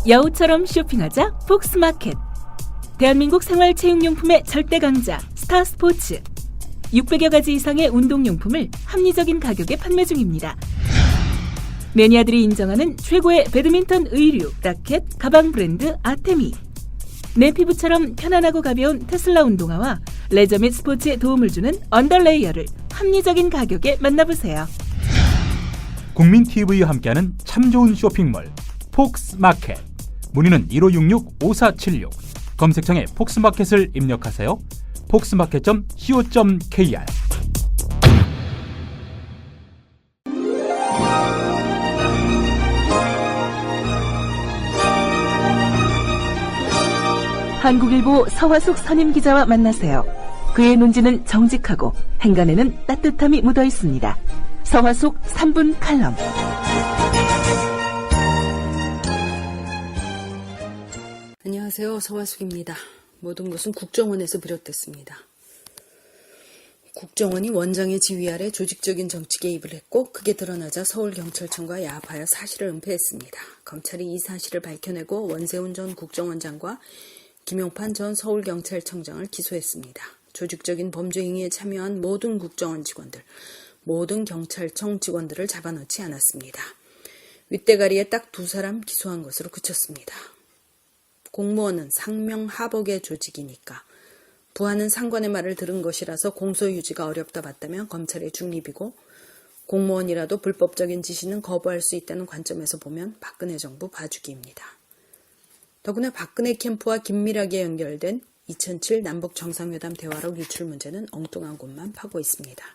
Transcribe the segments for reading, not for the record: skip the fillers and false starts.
여우처럼 쇼핑하자 폭스마켓. 대한민국 생활체육용품의 절대 강자 스타스포츠. 600여 가지 이상의 운동용품을 합리적인 가격에 판매 중입니다. 매니아들이 인정하는 최고의 배드민턴 의류, 라켓, 가방 브랜드 아테미. 내 피부처럼 편안하고 가벼운 테슬라 운동화와 레저 및 스포츠에 도움을 주는 언더레이어를 합리적인 가격에 만나보세요. 국민TV와 함께하는 참 좋은 쇼핑몰 폭스마켓. 문의는 1566-5476. 검색창에 폭스마켓을 입력하세요. 폭스마켓.co.kr. 한국일보 서화숙 선임기자와 만나세요. 그의 논지는 정직하고 행간에는 따뜻함이 묻어 있습니다. 서화숙 3분 칼럼. 안녕하세요. 서화숙입니다. 모든 것은 국정원에서 비롯됐습니다. 국정원이 원장의 지휘 아래 조직적인 정치 개입을 했고 그게 드러나자 서울경찰청과 야합하여 사실을 은폐했습니다. 검찰이 이 사실을 밝혀내고 원세훈 전 국정원장과 김용판 전 서울경찰청장을 기소했습니다. 조직적인 범죄 행위에 참여한 모든 국정원 직원들, 모든 경찰청 직원들을 잡아넣지 않았습니다. 윗대가리에 딱 2사람 기소한 것으로 그쳤습니다. 공무원은 상명하복의 조직이니까 부하는 상관의 말을 들은 것이라서 공소유지가 어렵다 봤다면 검찰의 중립이고 공무원이라도 불법적인 지시는 거부할 수 있다는 관점에서 보면 박근혜 정부 봐주기입니다. 더구나 박근혜 캠프와 긴밀하게 연결된 2007 남북 정상회담 대화록 유출 문제는 엉뚱한 곳만 파고 있습니다.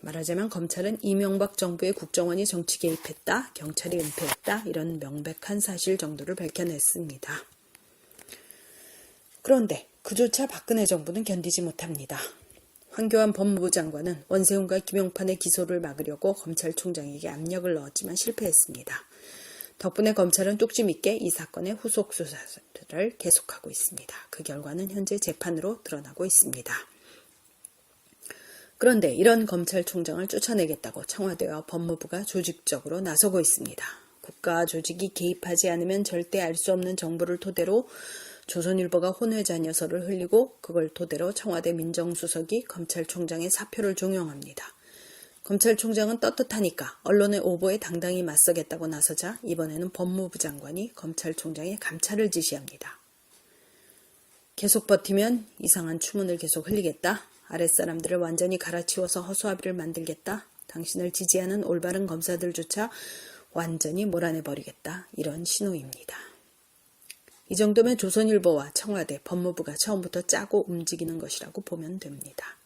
말하자면 검찰은 이명박 정부의 국정원이 정치 개입했다, 경찰이 은폐했다 이런 명백한 사실 정도를 밝혀냈습니다. 그런데 그조차 박근혜 정부는 견디지 못합니다. 황교안 법무부 장관은 원세훈과 김용판의 기소를 막으려고 검찰총장에게 압력을 넣었지만 실패했습니다. 덕분에 검찰은 뚝심 있게 이 사건의 후속 수사를 계속하고 있습니다. 그 결과는 현재 재판으로 드러나고 있습니다. 그런데 이런 검찰총장을 쫓아내겠다고 청와대와 법무부가 조직적으로 나서고 있습니다. 국가 조직이 개입하지 않으면 절대 알 수 없는 정보를 토대로 조선일보가 혼외자녀서를 흘리고 그걸 토대로 청와대 민정수석이 검찰총장의 사표를 종용합니다. 검찰총장은 떳떳하니까 언론의 오보에 당당히 맞서겠다고 나서자 이번에는 법무부 장관이 검찰총장의 감찰을 지시합니다. 계속 버티면 이상한 추문을 계속 흘리겠다. 아랫사람들을 완전히 갈아치워서 허수아비를 만들겠다. 당신을 지지하는 올바른 검사들조차 완전히 몰아내버리겠다. 이런 신호입니다. 이 정도면 조선일보와 청와대, 법무부가 처음부터 짜고 움직이는 것이라고 보면 됩니다.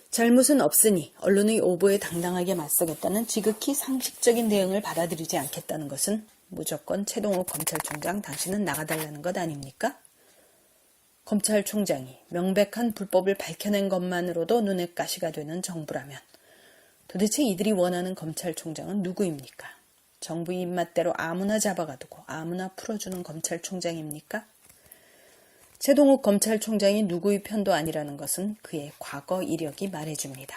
잘못은 없으니 언론의 오보에 당당하게 맞서겠다는 지극히 상식적인 대응을 받아들이지 않겠다는 것은 무조건 최동욱 검찰총장 당신은 나가달라는 것 아닙니까? 검찰총장이 명백한 불법을 밝혀낸 것만으로도 눈에 가시가 되는 정부라면 도대체 이들이 원하는 검찰총장은 누구입니까? 정부 입맛대로 아무나 잡아가두고 아무나 풀어주는 검찰총장입니까? 최동욱 검찰총장이 누구의 편도 아니라는 것은 그의 과거 이력이 말해줍니다.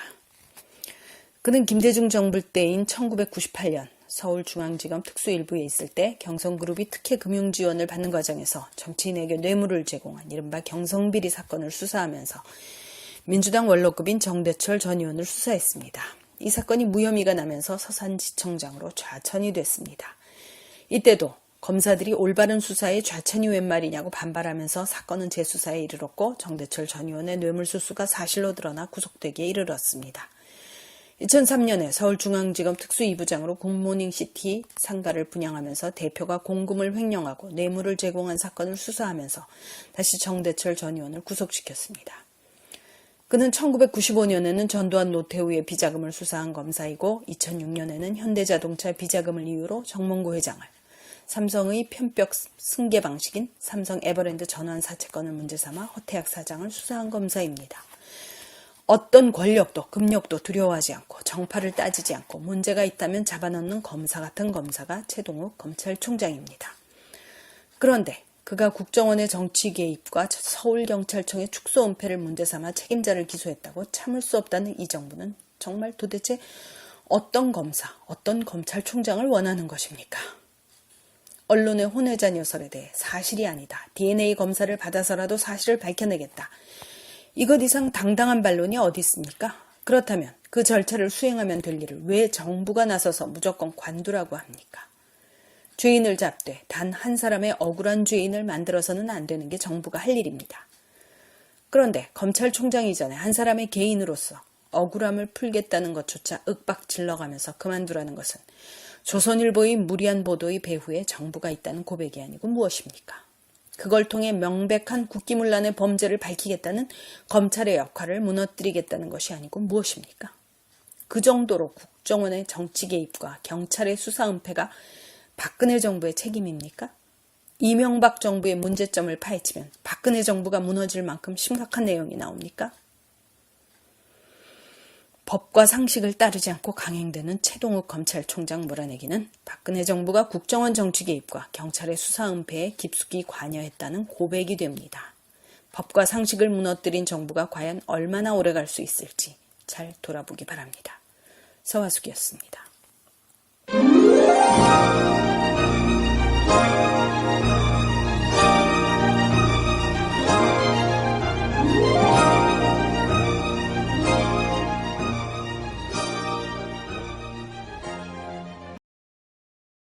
그는 김대중 정부 때인 1998년 서울중앙지검 특수일부에 있을 때 경성그룹이 특혜 금융지원을 받는 과정에서 정치인에게 뇌물을 제공한 이른바 경성비리 사건을 수사하면서 민주당 원로급인 정대철 전 의원을 수사했습니다. 이 사건이 무혐의가 나면서 서산지청장으로 좌천이 됐습니다. 이때도 검사들이 올바른 수사에 좌천이 웬 말이냐고 반발하면서 사건은 재수사에 이르렀고 정대철 전 의원의 뇌물수수가 사실로 드러나 구속되기에 이르렀습니다. 2003년에 서울중앙지검 특수2부장으로 굿모닝시티 상가를 분양하면서 대표가 공금을 횡령하고 뇌물을 제공한 사건을 수사하면서 다시 정대철 전 의원을 구속시켰습니다. 그는 1995년에는 전두환 노태우의 비자금을 수사한 검사이고 2006년에는 현대자동차 비자금을 이유로 정몽구 회장을, 삼성의 편벽 승계 방식인 삼성 에버랜드 전환 사채건을 문제삼아 허태학 사장을 수사한 검사입니다. 어떤 권력도 금욕도 두려워하지 않고 정파를 따지지 않고 문제가 있다면 잡아넣는 검사 같은 검사가 최동욱 검찰총장입니다. 그런데 그가 국정원의 정치 개입과 서울경찰청의 축소 은폐를 문제삼아 책임자를 기소했다고 참을 수 없다는 이 정부는 정말 도대체 어떤 검사, 어떤 검찰총장을 원하는 것입니까? 언론의 혼외자 녀설에 대해 사실이 아니다. DNA 검사를 받아서라도 사실을 밝혀내겠다. 이것 이상 당당한 반론이 어디 있습니까? 그렇다면 그 절차를 수행하면 될 일을 왜 정부가 나서서 무조건 관두라고 합니까? 죄인을 잡되 단 한 사람의 억울한 죄인을 만들어서는 안 되는 게 정부가 할 일입니다. 그런데 검찰총장이 전에 한 사람의 개인으로서 억울함을 풀겠다는 것조차 윽박 질러가면서 그만두라는 것은 조선일보의 무리한 보도의 배후에 정부가 있다는 고백이 아니고 무엇입니까? 그걸 통해 명백한 국기문란의 범죄를 밝히겠다는 검찰의 역할을 무너뜨리겠다는 것이 아니고 무엇입니까? 그 정도로 국정원의 정치 개입과 경찰의 수사 은폐가 박근혜 정부의 책임입니까? 이명박 정부의 문제점을 파헤치면 박근혜 정부가 무너질 만큼 심각한 내용이 나옵니까? 법과 상식을 따르지 않고 강행되는 최동욱 검찰총장 몰아내기는 박근혜 정부가 국정원 정치 개입과 경찰의 수사 은폐에 깊숙이 관여했다는 고백이 됩니다. 법과 상식을 무너뜨린 정부가 과연 얼마나 오래 갈 수 있을지 잘 돌아보기 바랍니다. 서화숙이었습니다.